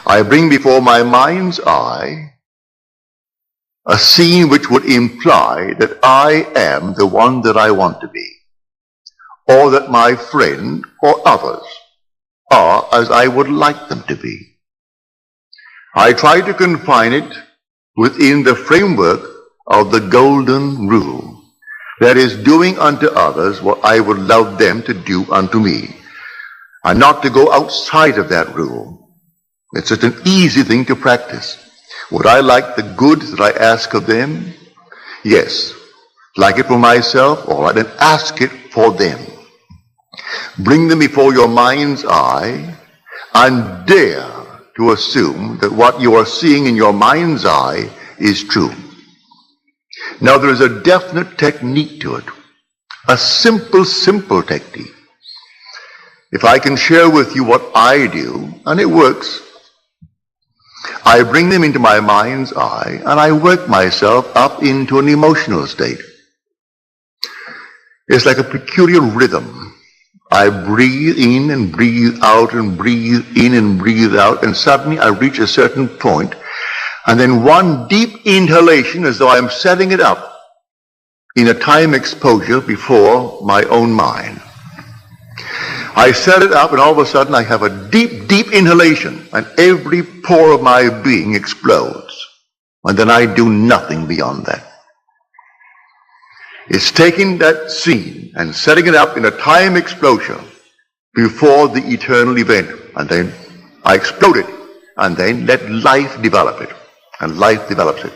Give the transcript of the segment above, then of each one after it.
I bring before my mind's eye a scene which would imply that I am the one that I want to be, or that my friend or others are as I would like them to be. I try to confine it within the framework of the golden rule, that is, doing unto others what I would love them to do unto me, and not to go outside of that rule. It's such an easy thing to practice. Would I like the good that I ask of them? Yes. Like it for myself? All right, then ask it for them. Bring them before your mind's eye and dare to assume that what you are seeing in your mind's eye is true. Now there is a definite technique to it, a simple technique. If I can share with you what I do, and it works, I bring them into my mind's eye and I work myself up into an emotional state. It's like a peculiar rhythm. I breathe in and breathe out and breathe in and breathe out, and suddenly I reach a certain point, and then one deep inhalation as though I am setting it up in a time exposure before my own mind. I set it up and all of a sudden I have a deep inhalation and every pore of my being explodes. And then I do nothing beyond that. It's taking that scene and setting it up in a time explosion before the eternal event. And then I explode it and then let life develop it. And life develops it.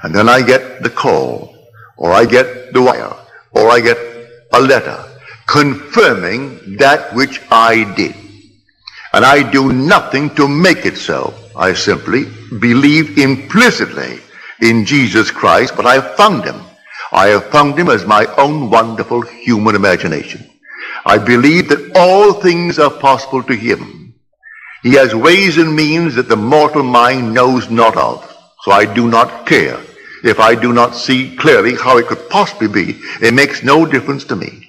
And then I get the call, or I get the wire, or I get a letter confirming that which I did. And I do nothing to make it so. I simply believe implicitly in Jesus Christ, but I have found him. I have found him as my own wonderful human imagination. I believe that all things are possible to him. He has ways and means that the mortal mind knows not of. So I do not care if I do not see clearly how it could possibly be. It makes no difference to me.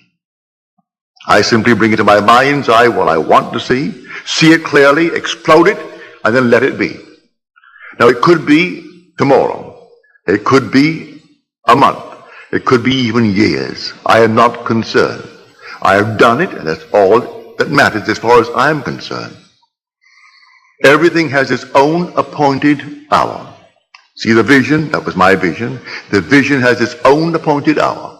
I simply bring it to my mind's eye what I want to see it clearly, explode it, and then let it be. Now it could be tomorrow. It could be a month. It could be even years. I am not concerned. I have done it, and that's all that matters as far as I'm concerned. Everything has its own appointed hour. See the vision? That was my vision. The vision has its own appointed hour.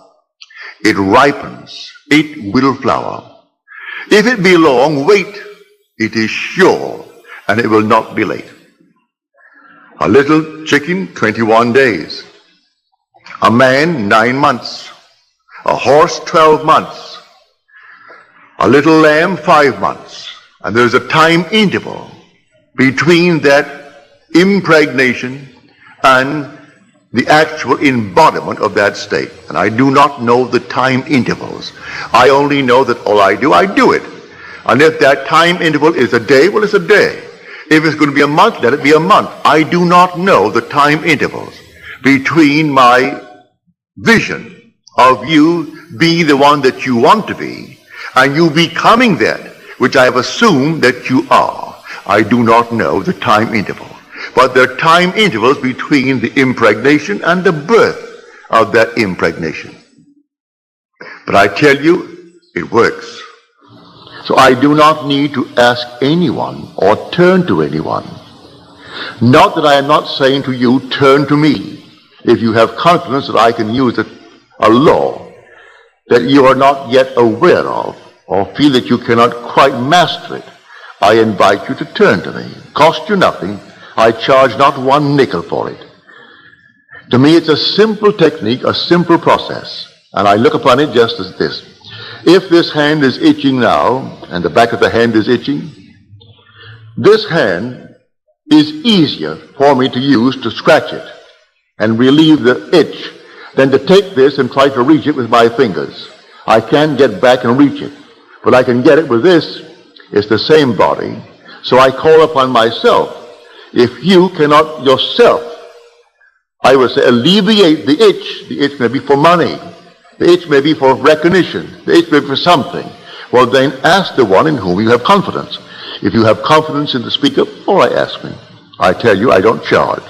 It ripens. It will flower. If it be long, wait. It is sure, and it will not be late. A little chicken, 21 days. A man, 9 months. A horse, 12 months. A little lamb, 5 months. And there's a time interval between that impregnation and the actual embodiment of that state. And I do not know the time intervals. I only know that all I do it. And if that time interval is a day, well, it's a day. If it's going to be a month, let it be a month. I do not know the time intervals between my vision of you being the one that you want to be and you becoming that which I have assumed that you are. I do not know the time interval. But there are time intervals between the impregnation and the birth of that impregnation. But I tell you, it works. So I do not need to ask anyone or turn to anyone. Not that I am not saying to you, turn to me. If you have confidence that I can use a law that you are not yet aware of or feel that you cannot quite master it, I invite you to turn to me. Cost you nothing. I charge not one nickel for it. To me, it's a simple technique, a simple process. And I look upon it just as this. If this hand is itching now, and the back of the hand is itching, this hand is easier for me to use to scratch it and relieve the itch than to take this and try to reach it with my fingers. I can't get back and reach it, but I can get it with this. It's the same body. So I call upon myself. If you cannot yourself, I would say, alleviate the itch may be for money, the itch may be for recognition, the itch may be for something, well then ask the one in whom you have confidence. If you have confidence in the speaker, all right, ask me. I tell you, I don't charge.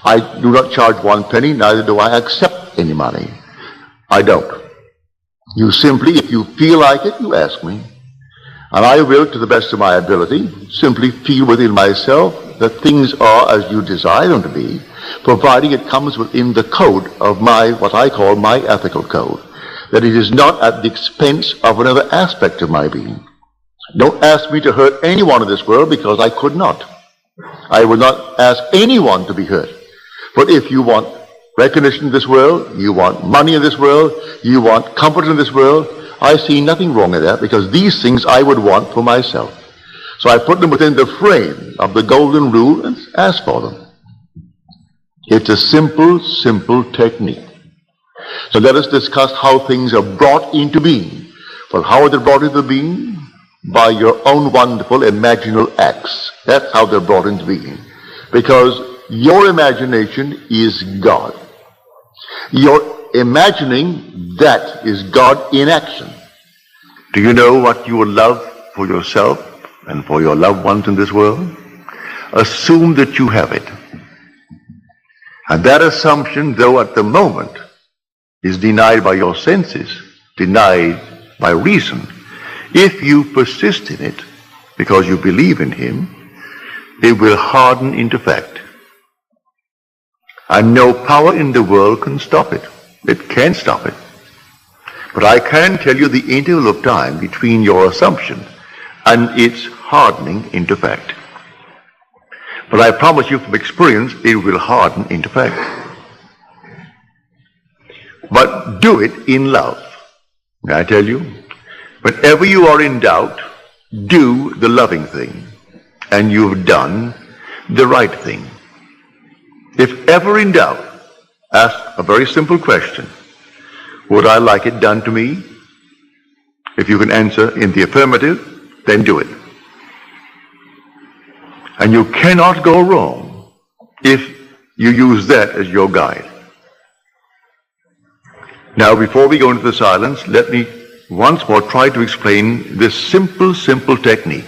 I do not charge 1 penny, neither do I accept any money. I don't. You simply, if you feel like it, you ask me. And I will, to the best of my ability, simply feel within myself that things are as you desire them to be, providing it comes within the code of my, what I call my ethical code. That it is not at the expense of another aspect of my being. Don't ask me to hurt anyone in this world, because I could not. I would not ask anyone to be hurt. But if you want recognition in this world, you want money in this world, you want comfort in this world, I see nothing wrong in that, because these things I would want for myself. So I put them within the frame of the golden rule and ask for them. It's a simple, simple technique. So let us discuss how things are brought into being. Well, how are they brought into being? By your own wonderful imaginal acts. That's how they're brought into being. Because your imagination is God. Your imagining, that is God in action. Do you know what you would love for yourself and for your loved ones in this world? Assume that you have it. And that assumption, though at the moment, is denied by your senses, denied by reason. If you persist in it, because you believe in Him, it will harden into fact. And no power in the world can stop it. It can't stop it. But I can tell you the interval of time between your assumption and its hardening into fact. But I promise you from experience, it will harden into fact. But do it in love. May I tell you? Whenever you are in doubt, do the loving thing. And you've done the right thing. If ever in doubt, ask a very simple question. Would I like it done to me? If you can answer in the affirmative, then do it. And you cannot go wrong if you use that as your guide. Now, before we go into the silence, let me once more try to explain this simple, simple technique.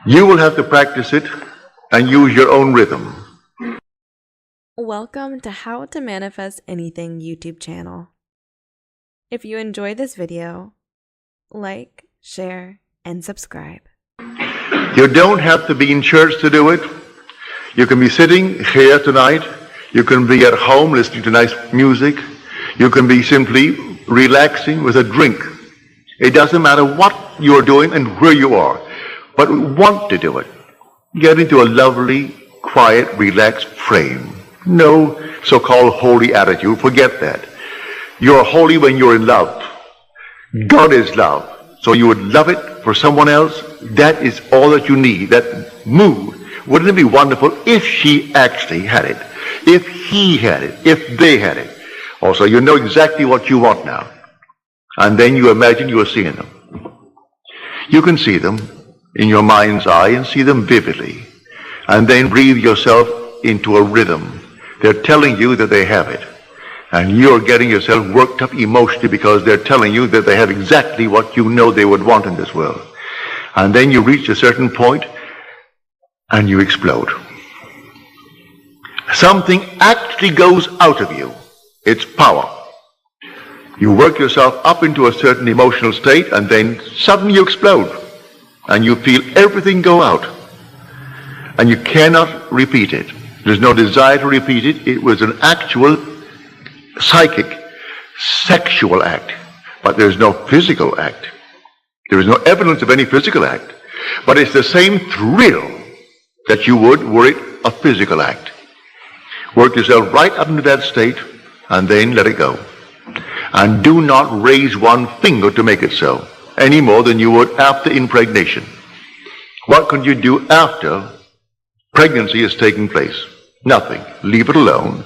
You will have to practice it and use your own rhythm. Welcome to How to Manifest Anything YouTube channel. If you enjoyed this video, like, share, and subscribe. You don't have to be in church to do it. You can be sitting here tonight. You can be at home listening to nice music. You can be simply relaxing with a drink. It doesn't matter what you're doing and where you are, but want to do it. Get into a lovely, quiet, relaxed frame. No so-called holy attitude. Forget that. You're holy when you're in love. God is love. So you would love it for someone else. That is all that you need. That mood. Wouldn't it be wonderful if she actually had it? If he had it? If they had it? Also, you know exactly what you want now. And then you imagine you are seeing them. You can see them in your mind's eye and see them vividly. And then breathe yourself into a rhythm. They're telling you that they have it. And you're getting yourself worked up emotionally because they're telling you that they have exactly what you know they would want in this world. And then you reach a certain point and you explode. Something actually goes out of you. It's power. You work yourself up into a certain emotional state and then suddenly you explode. And you feel everything go out. And you cannot repeat it. There's no desire to repeat it. It was an actual psychic, sexual act. But there's no physical act. There is no evidence of any physical act. But it's the same thrill that you would were it a physical act. Work yourself right up into that state and then let it go. And do not raise one finger to make it so, any more than you would after impregnation. What can you do after pregnancy is taking place? Nothing. Leave it alone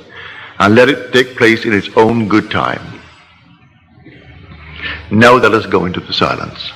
and let it take place in its own good time. Now let us go into the silence.